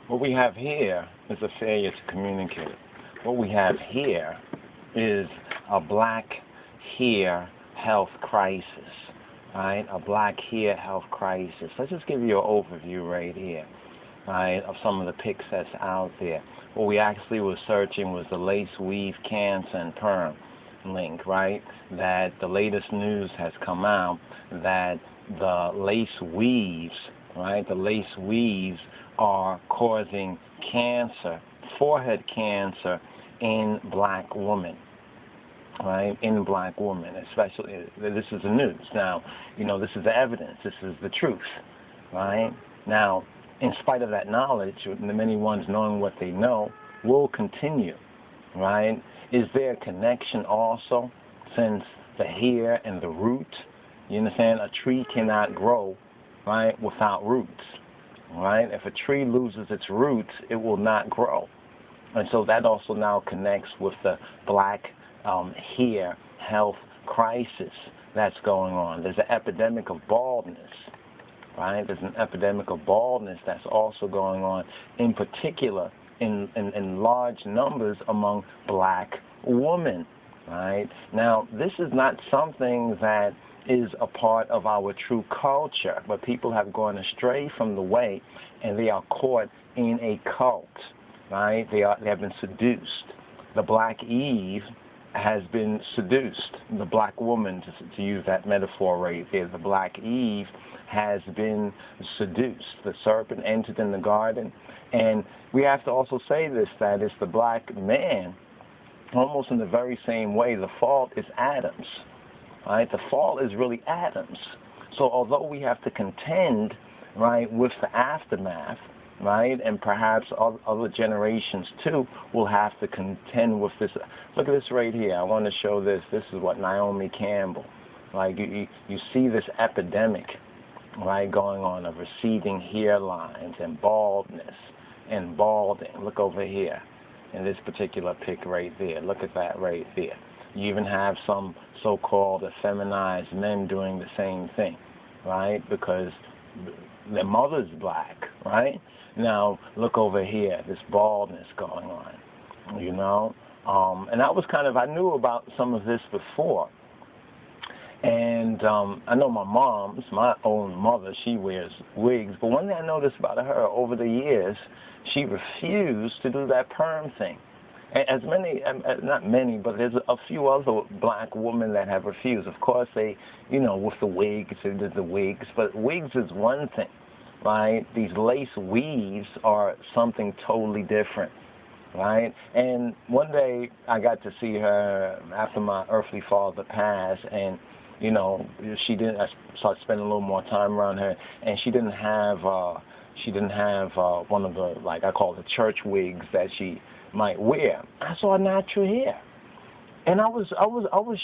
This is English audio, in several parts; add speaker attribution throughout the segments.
Speaker 1: What we have here is a failure to communicate. What we have here is a black hair health crisis, right? A black hair health crisis. Let's just give you an overview right here, right, of some of the pics that's out there. What we actually were searching was the lace weave cancer and perm link, right? That the latest news has come out that the lace weaves, right? The lace weaves are causing cancer, forehead cancer in black women, right? In black women, especially. This is the news. Now, this is the evidence. This is the truth, right? Now, in spite of that knowledge, the many ones knowing what they know will continue, right? Is there a connection also, since the hair and the root, you understand, a tree cannot grow, right, without roots, right? If a tree loses its roots, it will not grow. And so that also now connects with the black hair health crisis that's going on. There's an epidemic of baldness, right? There's an epidemic of baldness that's also going on, in particular in large numbers among black women, right? Now, this is not something that is a part of our true culture, but people have gone astray from the way, and they are caught in a cult, right? They have been seduced. The Black Eve has been seduced. The black woman, to use that metaphor right there, the Black Eve has been seduced. The serpent entered in the garden, and we have to also say this, that it's the black man, almost in the very same way. The fault is Adam's. Right? The fault is really Adam's. So although we have to contend, right, with the aftermath, right, and perhaps other generations too will have to contend with this. Look at this right here. I want to show this. This is what Naomi Campbell. Like you see this epidemic, right, going on of receding hairlines and baldness and balding. Look over here in this particular pic right there. Look at that right there. You even have some so-called effeminized men doing the same thing, right? Because their mother's black, right? Now, look over here, this baldness going on, And I knew about some of this before. And I know my mom's, my own mother, she wears wigs. But one thing I noticed about her over the years, she refused to do that perm thing. As many, not many, but there's a few other black women that have refused. Of course, they, with the wigs, they did the wigs. But wigs is one thing, right? These lace weaves are something totally different, right? And one day I got to see her after my earthly father passed, and she didn't. I started spending a little more time around her, and she didn't have one of the, like I call the church wigs that she might wear. I saw a natural hair, and I was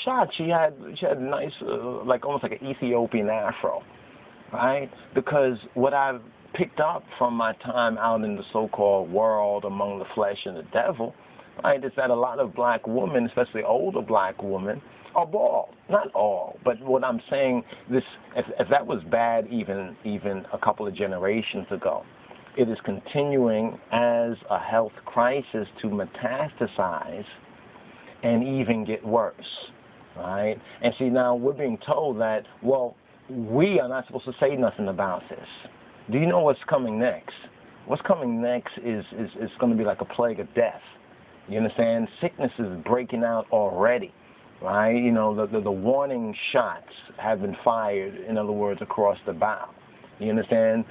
Speaker 1: shocked. She had nice, like almost like an Ethiopian afro, right? Because what I've picked up from my time out in the so-called world among the flesh and the devil, right, is that a lot of black women, especially older black women, are bald. Not all, but what I'm saying, this, if that was bad even a couple of generations ago, it is continuing as a health crisis to metastasize and even get worse, right? And see, now we're being told that, well, we are not supposed to say nothing about this. Do you know what's coming next? What's coming next is going to be like a plague of death. You understand? Sickness is breaking out already, right? The warning shots have been fired, in other words, across the bow. You understand?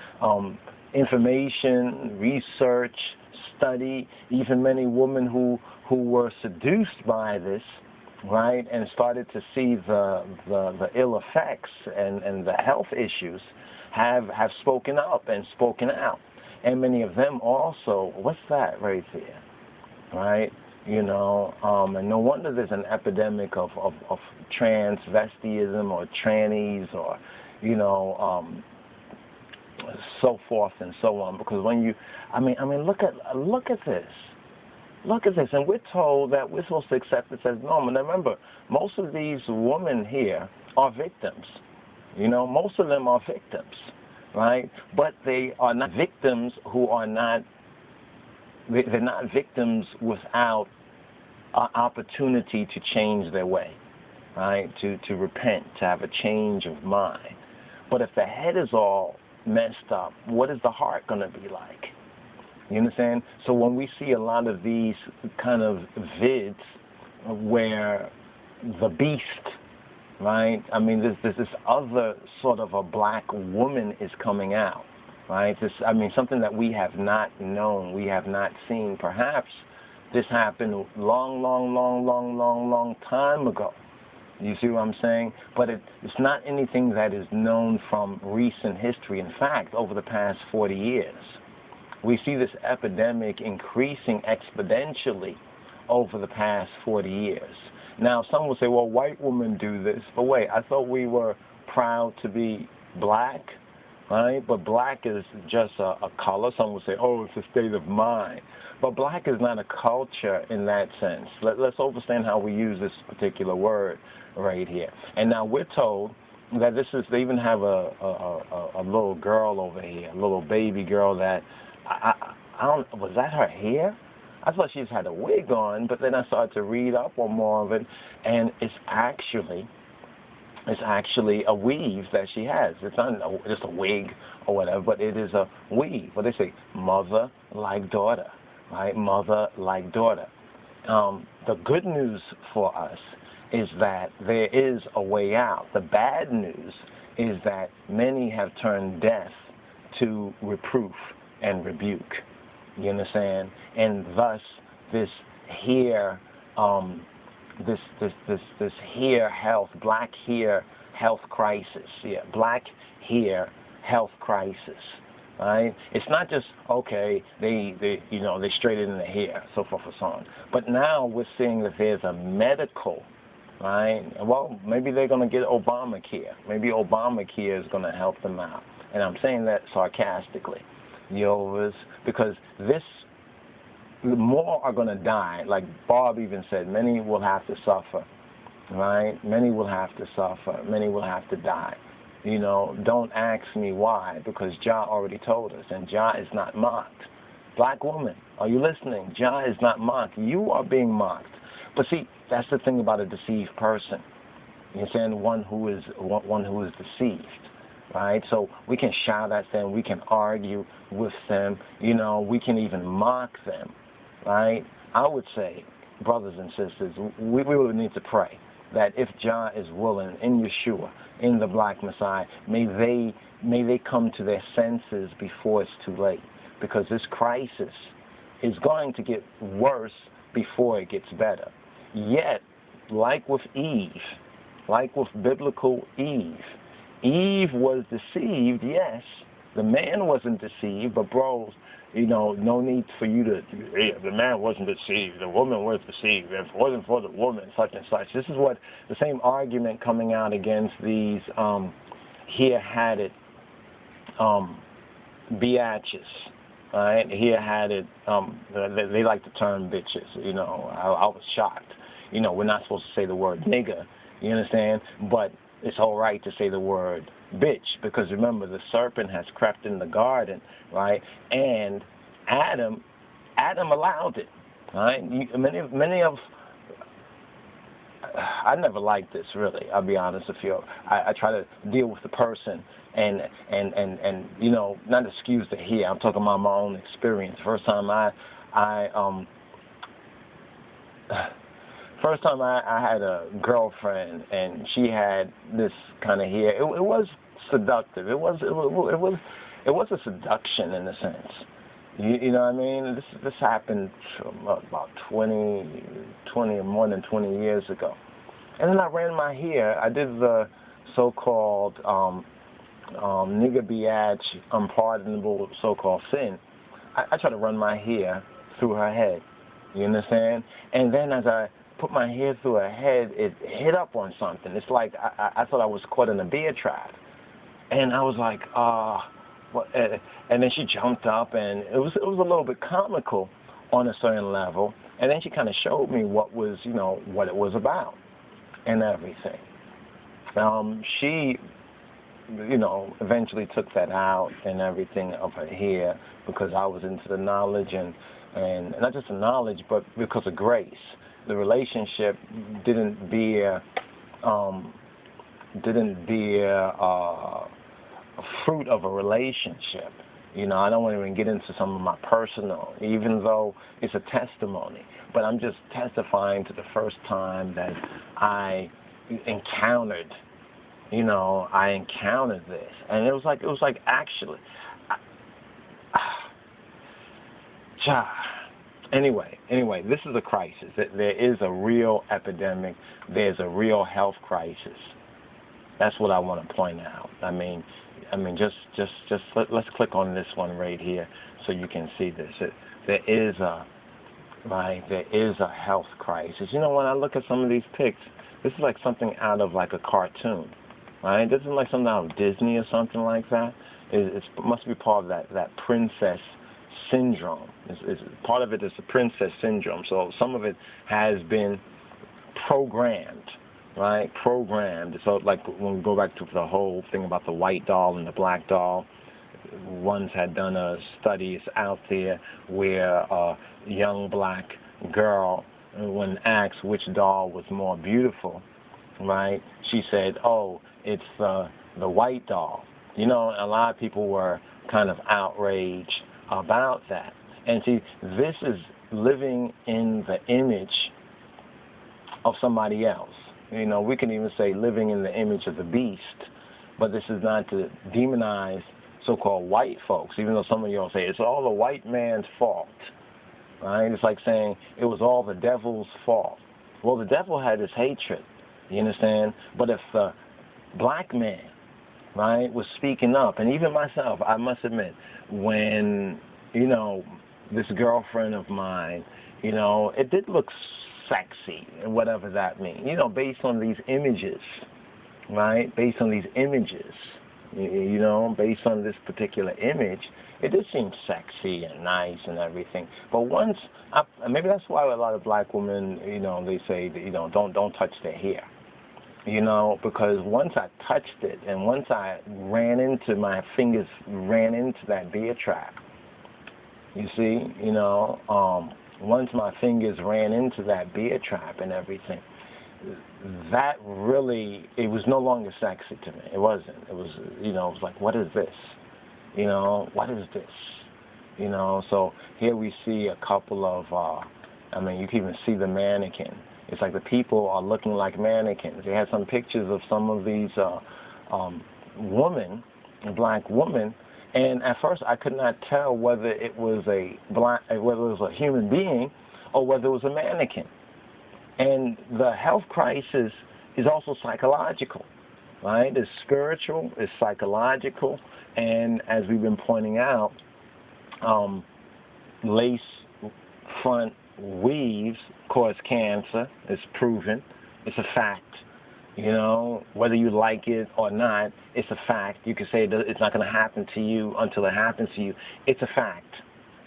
Speaker 1: Information, research, study, even many women who were seduced by this, right, and started to see the ill effects and the health issues have spoken up and spoken out. And many of them also, what's that right there, right? And no wonder there's an epidemic of transvestism or trannies or, so forth and so on. Because when you, look at this. Look at this. And we're told that we're supposed to accept this as normal. Now remember, most of these women here are victims. Most of them are victims, right? But they are not victims who are not they're not victims without an opportunity to change their way, right? To repent, to have a change of mind. But if the head is all messed up, what is the heart going to be like? You understand? So when we see a lot of these kind of vids where the beast, right? I mean, there's this other sort of a black woman is coming out, right? Something that we have not known, we have not seen. Perhaps this happened long time ago. You see what I'm saying? But it's not anything that is known from recent history. In fact, over the past 40 years, we see this epidemic increasing exponentially over the past 40 years. Now, some will say, well, white women do this. But wait, I thought we were proud to be black, right? But black is just a color. Some will say, oh, it's a state of mind. But black is not a culture in that sense. Let's understand how we use this particular word right here. And now we're told that they even have a little girl over here, a little baby girl that, I don't, was that her hair? I thought she's had a wig on, but then I started to read up on more of it, and it's actually a weave that she has. It's not just a wig or whatever, but it is a weave. What they say, mother like daughter, right? Mother like daughter. The good news for us is that there is a way out. The bad news is that many have turned deaf to reproof and rebuke. You understand? And thus, this hair, this hair health, black hair health crisis. Yeah, black hair health crisis. Right? It's not just okay. They straighten the hair, so forth and so on. But now we're seeing that there's a medical. Right? Well, maybe they're going to get Obamacare. Maybe Obamacare is going to help them out. And I'm saying that sarcastically. Because more are going to die. Like Bob even said, many will have to suffer, right? Many will have to suffer. Many will have to die. Don't ask me why, because Jah already told us, and Jah is not mocked. Black woman, are you listening? Jah is not mocked. You are being mocked. But see, that's the thing about a deceived person. You understand? One who is deceived. Right? So we can shout at them, we can argue with them, we can even mock them, right? I would say, brothers and sisters, we would need to pray that if Jah is willing, in Yeshua, in the Black Messiah, may they come to their senses before it's too late, because this crisis is going to get worse before it gets better. Yet, like with Eve, like with biblical Eve was deceived, yes. The man wasn't deceived, but bros, no need for you to, the man wasn't deceived, the woman was deceived. If it wasn't for the woman, such and such. This is what the same argument coming out against these here had it biatches. Right? Here had it, they like the term bitches. I was shocked. We're not supposed to say the word nigger, you understand? But it's all right to say the word bitch, because remember, the serpent has crept in the garden, right? And Adam allowed it, right? Many of, I never liked this, really. I'll be honest with you. I try to deal with the person and not excuse the here. I'm talking about my own experience. First time I had a girlfriend, and she had this kind of hair. It was seductive. It was a seduction in a sense. You know what I mean? This happened about 20 or more than 20 years ago. And then I ran my hair. I did the so-called nigger biatch, unpardonable so-called sin. I tried to run my hair through her head. You understand? And then as I put my hair through her head, it hit up on something. It's like I thought I was caught in a bear trap. And I was like, and then she jumped up, and it was a little bit comical on a certain level. And then she kind of showed me what it was about and everything. She eventually took that out and everything of her hair because I was into the knowledge and not just the knowledge, but because of grace. The relationship didn't bear a fruit of a relationship. I don't want to even get into some of my personal, even though it's a testimony. But I'm just testifying to the first time that I encountered this, and it was like actually, anyway, this is a crisis. There is a real epidemic. There's a real health crisis. That's what I want to point out. I mean, let's click on this one right here so you can see this. There is a health crisis. When I look at some of these pics, this is like something out of like a cartoon. Right? This isn't like something out of Disney or something like that. It must be part of that princess syndrome. Part of it is the princess syndrome. So some of it has been programmed, right? Programmed. So like when we go back to the whole thing about the white doll and the black doll, ones had done studies out there where a young black girl, when asked which doll was more beautiful, right, she said, "Oh, it's the white doll." A lot of people were kind of outraged about that. And see, this is living in the image of somebody else. We can even say living in the image of the beast, but this is not to demonize so-called white folks, even though some of y'all say it's all the white man's fault. Right? It's like saying it was all the devil's fault. Well, the devil had his hatred. You understand? But if the black man, right, was speaking up, and even myself, I must admit, when, this girlfriend of mine, it did look sexy, and whatever that means, based on these images, right, based on these images, based on this particular image, it did seem sexy and nice and everything. But once, maybe that's why a lot of black women, they say, that, don't touch their hair. Because once I touched it and once my fingers ran into that bear trap, you see, once my fingers ran into that bear trap and everything, that really, it was no longer sexy to me. It wasn't. It was, it was like, what is this? What is this? So here we see a couple of, you can even see the mannequin. It's like the people are looking like mannequins. They had some pictures of some of these black women, and at first I could not tell whether it was whether it was a human being or whether it was a mannequin. And the health crisis is also psychological, right? It's spiritual, it's psychological, and as we've been pointing out, lace front weaves cause cancer. It's proven. It's a fact. Whether you like it or not, it's a fact. You can say that it's not going to happen to you until it happens to you. It's a fact,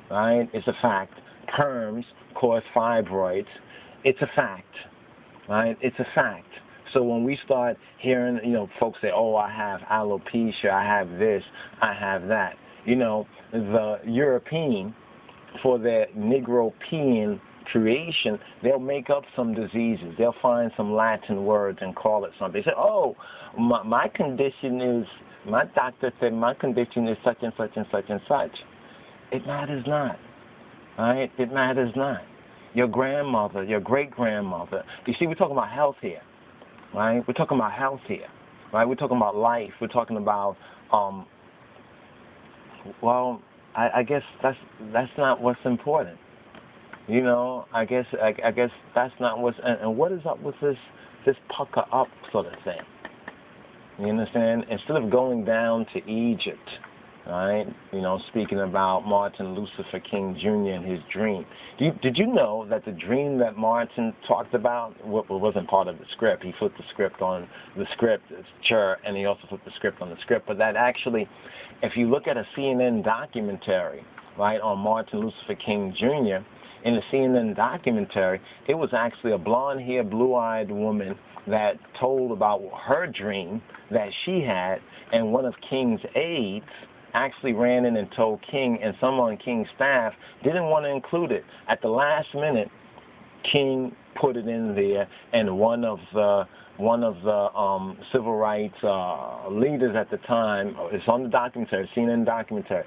Speaker 1: right? It's a fact. Perms cause fibroids. It's a fact, right? It's a fact. So when we start hearing, folks say, "Oh, I have alopecia, I have this, I have that," the European, for their Negropean creation, they'll make up some diseases. They'll find some Latin words and call it something. They say, "Oh, my condition is," my doctor said, "my condition is such and such and such and such." It matters not, right? It matters not. Your grandmother, your great-grandmother. You see, we're talking about health here, right? We're talking about health here, right? We're talking about life. We're talking about, I guess that's not what's important. I guess that's not what's, and what is up with this pucker up sort of thing? You understand? Instead of going down to Egypt, right? Speaking about Martin Luther King Jr. and his dream. Did you know that the dream that Martin talked about wasn't part of the script? He flipped the script on the script, and he also flipped the script on the script. But that actually, if you look at a CNN documentary, right, on Martin Luther King Jr., in the CNN documentary, it was actually a blonde-haired, blue-eyed woman that told about her dream that she had, and one of King's aides actually ran in and told King, and some on King's staff didn't want to include it. At the last minute, King put it in there, and one of the civil rights leaders at the time, it's on the documentary, CNN documentary,